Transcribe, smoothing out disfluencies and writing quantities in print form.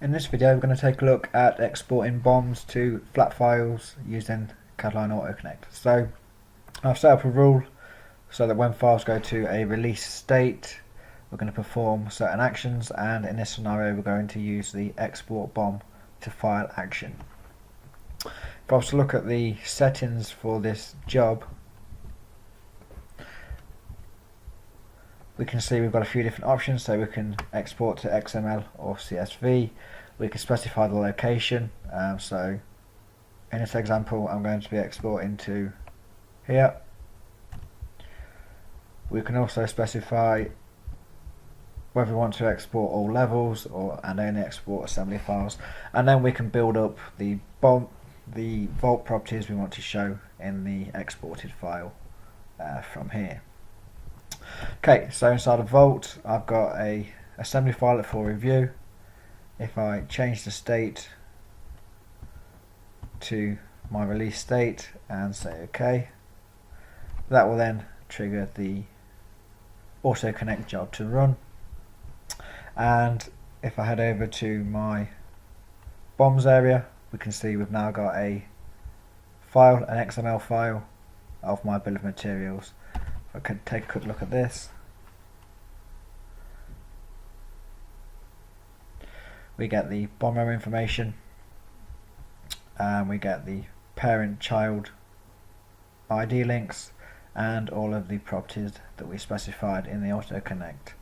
In this video we're going to take a look at exporting BOMs to flat files using Cadline AutoConnect. So I've set up a rule so that when files go to a release state we're going to perform certain actions, and in this scenario we're going to use the export BOM to file action. If I was to look at the settings for this job, we can see we've got a few different options. So we can export to XML or CSV. We can specify the location. So in this example I'm going to be exporting to here. We can also specify whether we want to export all levels and only export assembly files, and then we can build up the vault properties we want to show in the exported file from here. Okay, so inside of Vault I've got a assembly file for review. If I change the state to my release state and say OK, that will then trigger the AutoConnect job to run. And if I head over to my BOMs area, we can see we've now got a file, an XML file of my bill of materials. I could take a quick look at this. We get the BOM row information, and we get the parent-child ID links and all of the properties that we specified in the AutoConnect.